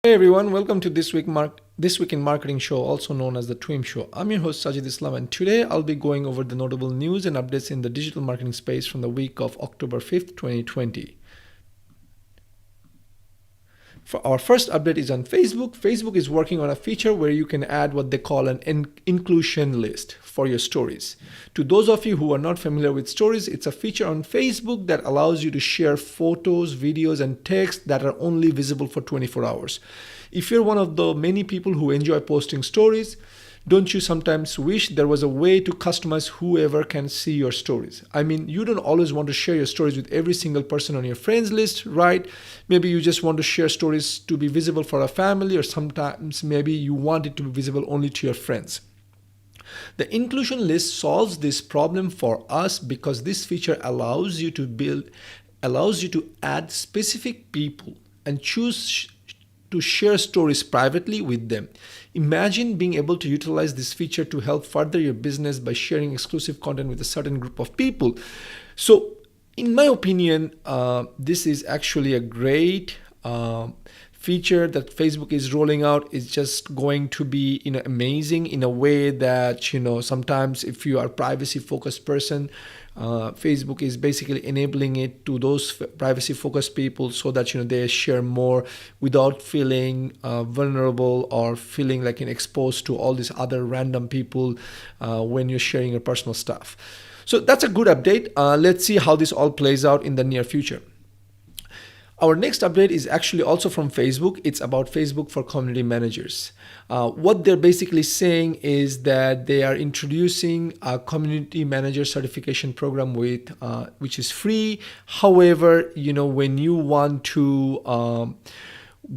Hey everyone, welcome to This Week in Marketing show, also known as the TWIM show. I'm your host Sajid Islam, and today I'll be going over the notable news and updates in the digital marketing space from the week of October 5th, 2020. For our first update is on Facebook. Facebook is working on a feature where you can add what they call an inclusion list for your stories. To those of you who are not familiar with stories, it's a feature on Facebook that allows you to share photos, videos, and text that are only visible for 24 hours. If you're one of the many people who enjoy posting stories, don't you sometimes wish there was a way to customize whoever can see your stories? I mean, you don't always want to share your stories with every single person on your friends list, right? Maybe you just want to share stories to be visible for a family, or sometimes maybe you want it to be visible only to your friends. The inclusion list solves this problem for us because this feature allows you to add specific people and choose to share stories privately with them. Imagine being able to utilize this feature to help further your business by sharing exclusive content with a certain group of people. So, in my opinion, this is actually a great feature that Facebook is rolling out. Is just going to be amazing in a way that sometimes if you are a privacy focused person, Facebook is basically enabling it to those privacy focused people so that they share more without feeling vulnerable or feeling like exposed to all these other random people when you're sharing your personal stuff. So that's a good update. Let's see how this all plays out in the near future. Our next update is actually also from Facebook. It's about Facebook for community managers. What they're basically saying is that they are introducing a community manager certification program which is free. However, when you want to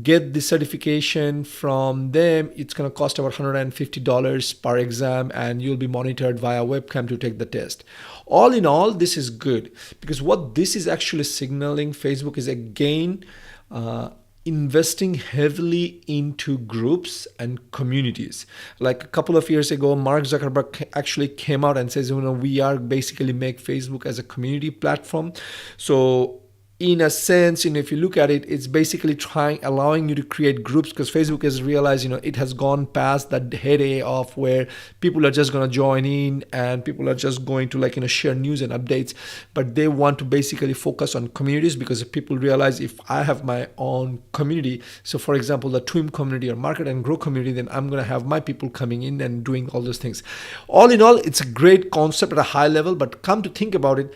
get the certification from them, it's going to cost about $150 per exam, and you'll be monitored via webcam to take the test. All in all, this is good because what this is actually signaling, Facebook is again investing heavily into groups and communities. Like a couple of years ago, Mark Zuckerberg actually came out and says, we are basically make Facebook as a community platform. So in a sense, if you look at it, it's basically allowing you to create groups because Facebook has realized, it has gone past that heyday of where people are just going to join in and people are just going to share news and updates. But they want to basically focus on communities because people realize if I have my own community, so for example, the TWIM community or Market and Grow community, then I'm going to have my people coming in and doing all those things. All in all, it's a great concept at a high level, but come to think about it,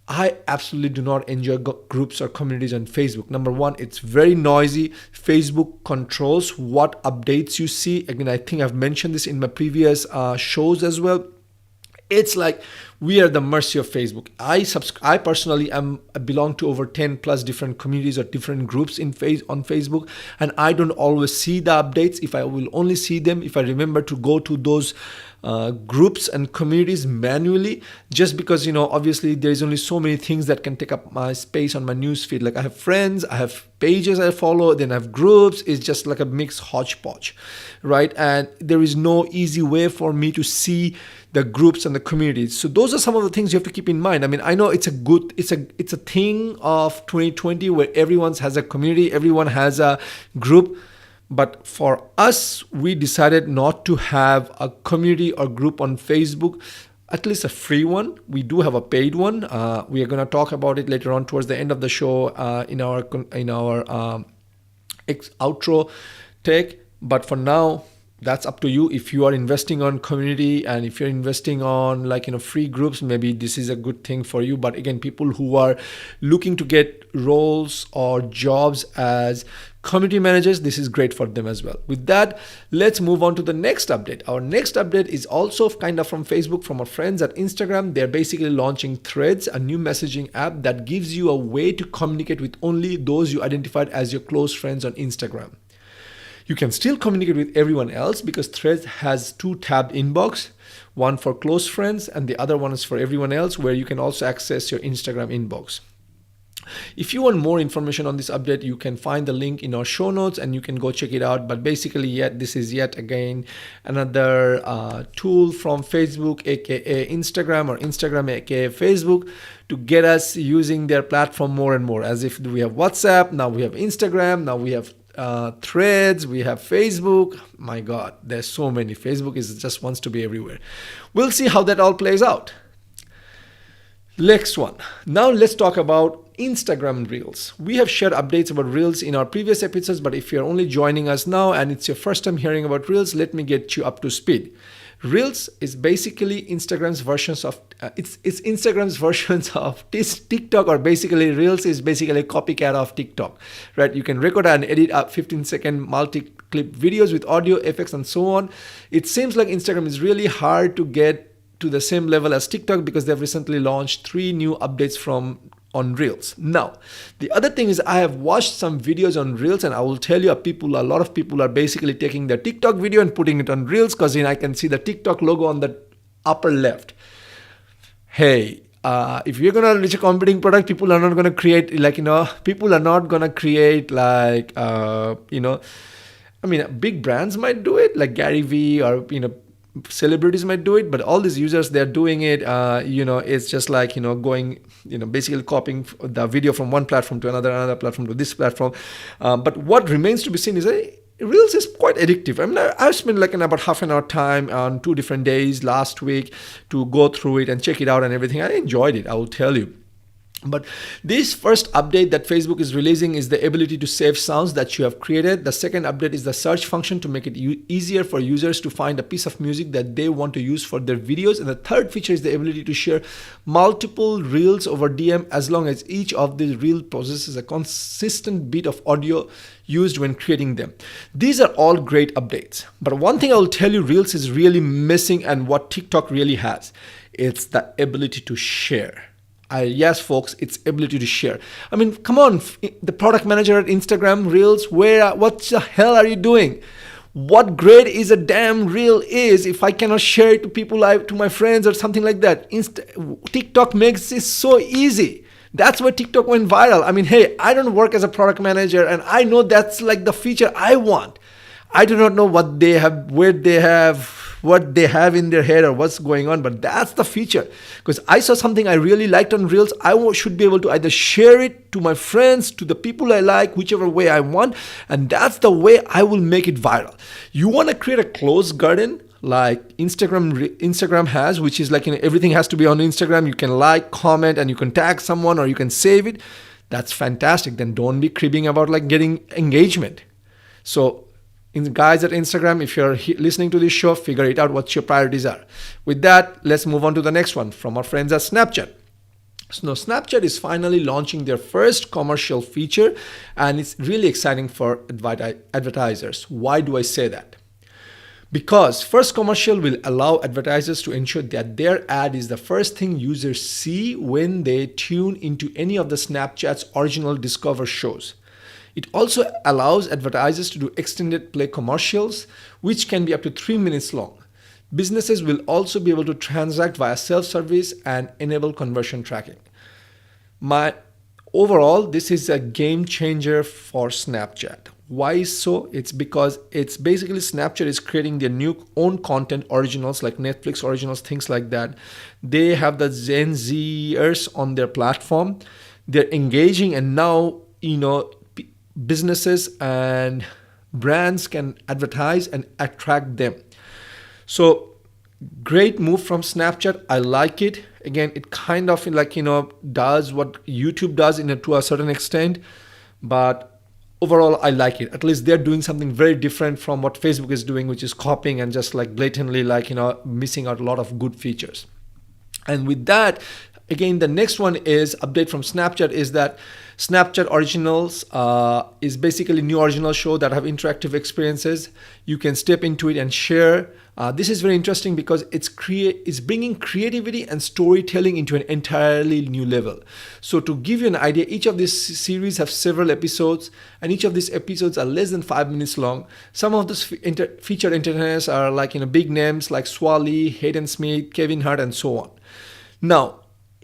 I absolutely do not enjoy groups or communities on Facebook. Number one, it's very noisy. Facebook controls what updates you see. Again, I think I've mentioned this in my previous shows as well. It's like we are the mercy of Facebook. I personally belong to over 10 plus different communities or different groups on Facebook, and I don't always see the updates. If I will only see them if I remember to go to those groups and communities manually, just because obviously there's only so many things that can take up my space on my newsfeed. Like I have friends, I have pages I follow, then I have groups. It's just like a mixed hodgepodge, right? And there is no easy way for me to see the groups and the communities. So those are some of the things you have to keep in mind. I mean, I know it's a thing of 2020 where everyone has a community, everyone has a group. But for us, we decided not to have a community or group on Facebook, at least a free one. We do have a paid one. We are going to talk about it later on towards the end of the show in our outro take. But for now, that's up to you. If you are investing on community and if you're investing on free groups, maybe this is a good thing for you. But again, people who are looking to get roles or jobs as community managers, this is great for them as well. With that, let's move on to the next update. Our next update is also kind of from Facebook, from our friends at Instagram. They're basically launching Threads, a new messaging app that gives you a way to communicate with only those you identified as your close friends on Instagram. You can still communicate with everyone else because Threads has two tabbed inbox, one for close friends and the other one is for everyone else, where you can also access your Instagram inbox. If you want more information on this update, you can find the link in our show notes and you can go check it out. But basically, this is yet again another tool from Facebook, aka Instagram, or Instagram, aka Facebook, to get us using their platform more and more. As if we have WhatsApp, now we have Instagram, now we have Threads, we have Facebook. My God, there's so many. Facebook is just wants to be everywhere. We'll see how that all plays out. Next one. Now let's talk about Instagram Reels. We have shared updates about Reels in our previous episodes, but if you're only joining us now and it's your first time hearing about Reels, let me get you up to speed. Reels is basically Instagram's versions of it's Instagram's versions of TikTok, or basically Reels is basically a copycat of TikTok, right? You can record and edit up 15-second multi-clip videos with audio effects and so on. It seems like Instagram is really hard to get to the same level as TikTok because they've recently launched 3 new updates on Reels. Now, the other thing is I have watched some videos on Reels, and I will tell you, a lot of people are basically taking their TikTok video and putting it on Reels because I can see the TikTok logo on the upper left. Hey, if you're gonna reach a competing product, people are not gonna create big brands might do it, like Gary Vee, or celebrities might do it, but all these users, they're doing it, it's just like, going, basically copying the video from one platform to another platform to this platform. But what remains to be seen is Reels is quite addictive. I mean, I spent about half an hour time on 2 different days last week to go through it and check it out and everything. I enjoyed it, I will tell you. But this first update that Facebook is releasing is the ability to save sounds that you have created. The second update is the search function to make it easier for users to find a piece of music that they want to use for their videos. And the third feature is the ability to share multiple reels over DM as long as each of these reels possesses a consistent bit of audio used when creating them. These are all great updates. But one thing I will tell you, Reels is really missing, and what TikTok really has, it's the ability to share. Yes, folks, it's ability to share. I mean, come on, the product manager at Instagram Reels, what the hell are you doing? What great is a damn reel is if I cannot share it to people, to my friends or something like that? TikTok makes it so easy. That's why TikTok went viral. I mean, hey, I don't work as a product manager, and I know that's like the feature I want. I do not know what they have, what they have in their head or what's going on, but that's the feature. Because I saw something I really liked on Reels, I should be able to either share it to my friends, to the people I like, whichever way I want, and that's the way I will make it viral. You want to create a closed garden like Instagram has, which is like, everything has to be on Instagram. You can like, comment, and you can tag someone, or you can save it. That's fantastic. Then don't be cribbing about getting engagement. So guys at Instagram, if you're listening to this show, figure it out what your priorities are. With that, let's move on to the next one from our friends at Snapchat. So now Snapchat is finally launching their first commercial feature, and it's really exciting for advertisers. Why do I say that? Because first commercial will allow advertisers to ensure that their ad is the first thing users see when they tune into any of the Snapchat's original Discover shows. It also allows advertisers to do extended play commercials, which can be up to 3 minutes long. Businesses will also be able to transact via self-service and enable conversion tracking. Overall, this is a game changer for Snapchat. Why so? It's because it's basically Snapchat is creating their new own content originals like Netflix originals, things like that. They have the Gen Zers on their platform. They're engaging, and now, businesses and brands can advertise and attract them. So great move from Snapchat. I like it. Again, it kind of does what YouTube does to a certain extent, but overall I like it. At least they're doing something very different from what Facebook is doing, which is copying and just blatantly missing out a lot of good features. And with that, again, the next one is update from Snapchat is that Snapchat Originals is basically new original show that have interactive experiences. You can step into it and share. This is very interesting because it's bringing creativity and storytelling into an entirely new level. So to give you an idea, each of these series have several episodes, and each of these episodes are less than 5 minutes long. Some of those featured entertainers are big names like Swae Lee, Haden Smith, Kevin Hart, and so on. Now,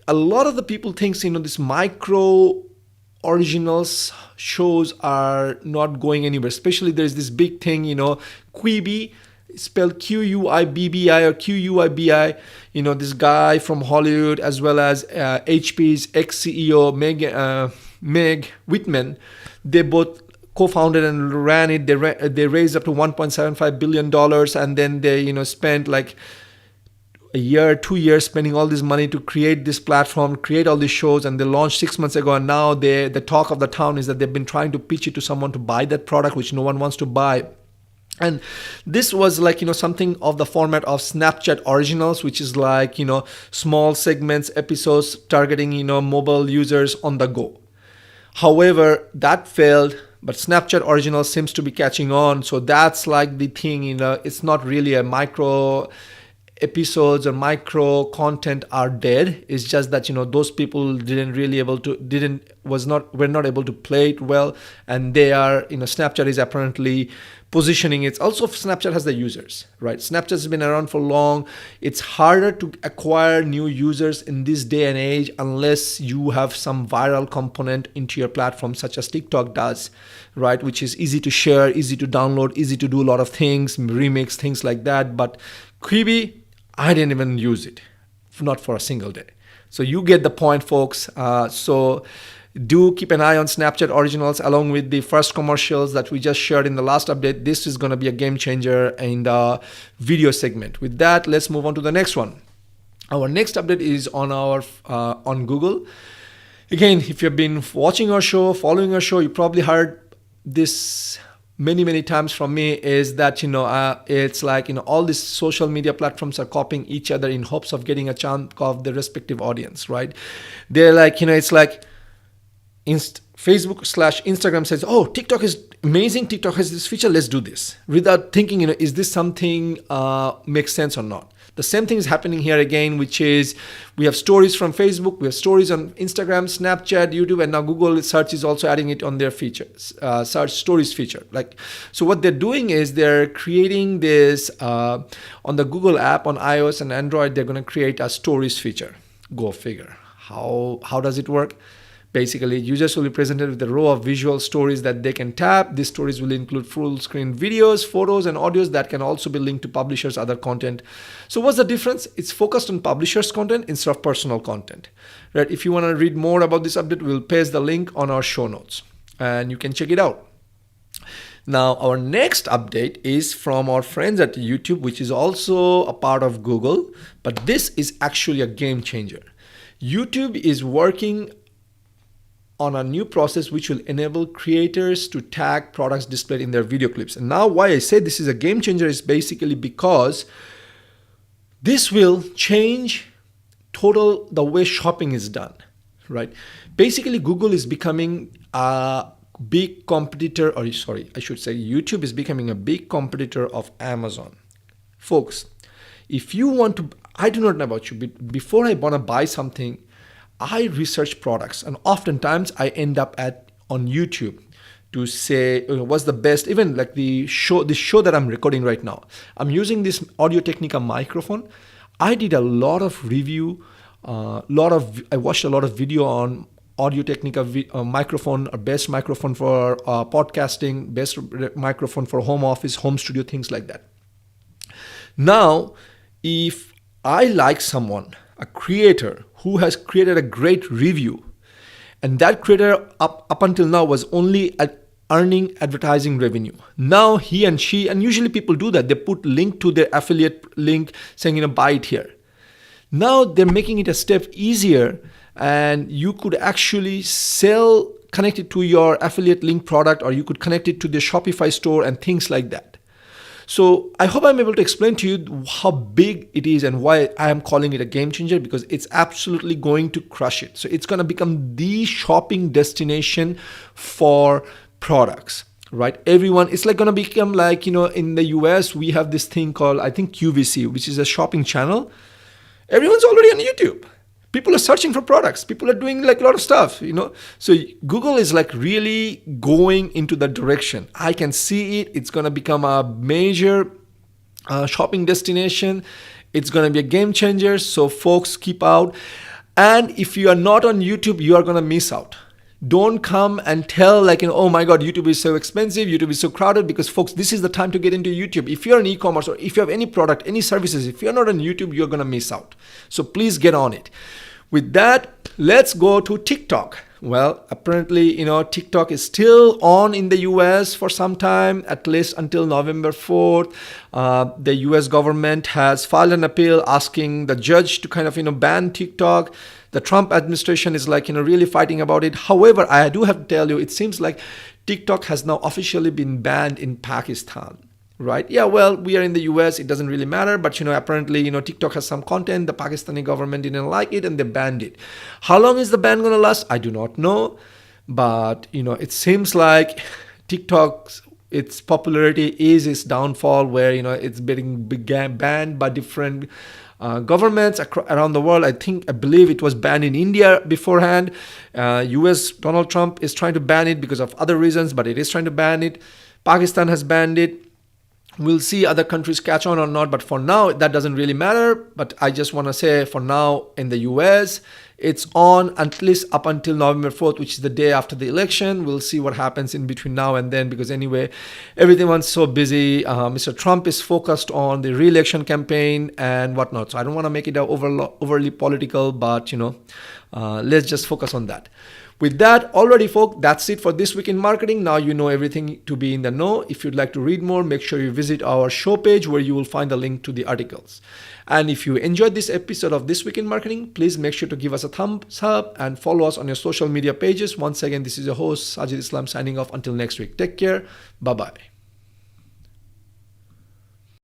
a lot of the people think this micro originals shows are not going anywhere. Especially there's this big thing, Quibi, spelled Q-U-I-B-B-I or Q-U-I-B-I. This guy from Hollywood, as well as HP's ex-CEO Meg Whitman, they both co-founded and ran it. They raised up to $1.75 billion, and then they spent like a year, 2 years spending all this money to create this platform, create all these shows, and they launched 6 months ago. And now the talk of the town is that they've been trying to pitch it to someone to buy that product, which no one wants to buy. And this was like, something of the format of Snapchat Originals, which is like, small segments, episodes targeting, mobile users on the go. However, that failed, but Snapchat Originals seems to be catching on. So that's like the thing, it's not really a micro episodes or micro content are dead. It's just that those people were not able to play it well, and they are Snapchat is apparently positioning it. Also, Snapchat has the users, right? Snapchat has been around for long. It's harder to acquire new users in this day and age unless you have some viral component into your platform, such as TikTok does, right? Which is easy to share, easy to download, easy to do a lot of things, remix, things like that. But Quibi, I didn't even use it, not for a single day. So you get the point, folks. So do keep an eye on Snapchat Originals along with the first commercials that we just shared in the last update. This is going to be a game changer in the video segment. With that, let's move on to the next one. Our next update is on our on Google. Again, if you've been watching our show, following our show, you probably heard this many times from me, is that it's like all these social media platforms are copying each other in hopes of getting a chunk of the respective audience, right? They're like it's like Facebook/Instagram says, oh, TikTok is amazing, TikTok has this feature, let's do this, without thinking is this something makes sense or not. The same thing is happening here again, which is we have stories from Facebook, we have stories on Instagram, Snapchat, YouTube, and now Google search is also adding it on their features, search stories feature. So what they're doing is they're creating this on the Google app on iOS and Android. They're going to create a stories feature. Go figure. How does it work? Basically, users will be presented with a row of visual stories that they can tap. These stories will include full screen videos, photos, and audios that can also be linked to publishers' other content. So what's the difference? It's focused on publishers' content instead of personal content. Right? If you want to read more about this update, we'll paste the link on our show notes and you can check it out. Now, our next update is from our friends at YouTube, which is also a part of Google, but this is actually a game changer. YouTube is working on a new process which will enable creators to tag products displayed in their video clips. And now why I say this is a game changer is basically because this will change the way shopping is done, right? Basically, Google is becoming a big competitor, YouTube is becoming a big competitor of Amazon. Folks, if you want to, I do not know about you, but before I want to buy something, I research products, and oftentimes I end up on YouTube to say what's the best. Even like this show that I'm recording right now, I'm using this Audio Technica microphone. I did a lot of review, I watched a lot of video on Audio Technica microphone, or best microphone for podcasting, best microphone for home office, home studio, things like that. Now, if I like someone, a creator who has created a great review, and that creator up until now was only earning advertising revenue. Now he and she, and usually people do that, they put link to their affiliate link saying, buy it here. Now they're making it a step easier, and you could actually connect it to your affiliate link product, or you could connect it to the Shopify store and things like that. So I hope I'm able to explain to you how big it is and why I am calling it a game changer, because it's absolutely going to crush it. So it's going to become the shopping destination for products, right? Everyone, it's like going to become like, in the US, we have this thing called, I think, QVC, which is a shopping channel. Everyone's already on YouTube. People are searching for products. People are doing like a lot of stuff, So Google is like really going into that direction. I can see it. It's going to become a major shopping destination. It's going to be a game changer. So folks, keep out. And if you are not on YouTube, you are going to miss out. Don't come and tell oh my God, YouTube is so expensive, YouTube is so crowded, because folks, this is the time to get into YouTube. If you're an e-commerce, or if you have any product, any services, if you're not on YouTube, you're going to miss out. So please get on it. With that, let's go to TikTok. Well, apparently, TikTok is still on in the US for some time, at least until November 4th. The US government has filed an appeal asking the judge to kind of, ban TikTok. The Trump administration is like, really fighting about it. However, I do have to tell you, it seems like TikTok has now officially been banned in Pakistan. Right? Yeah, well, we are in the US, it doesn't really matter, but apparently, TikTok has some content, the Pakistani government didn't like it and they banned it. How long is the ban going to last? I do not know, but it seems like TikTok's its popularity is its downfall, where it's being banned by different governments around the world. I believe it was banned in India beforehand. US Donald Trump is trying to ban it because of other reasons, but it is trying to ban it. Pakistan has banned it. We'll see other countries catch on or not, but for now, that doesn't really matter. But I just want to say, for now, in the US, it's on at least up until November 4th, which is the day after the election. We'll see what happens in between now and then, because anyway, everyone's so busy. Mr. Trump is focused on the re-election campaign and whatnot. So I don't want to make it overly political, but, let's just focus on that. With that, already folks, that's it for This Week in Marketing. Now you know everything to be in the know. If you'd like to read more, make sure you visit our show page where you will find the link to the articles. And if you enjoyed this episode of This Week in Marketing, please make sure to give us a thumbs up and follow us on your social media pages. Once again, this is your host, Sajid Islam, signing off until next week. Take care. Bye-bye.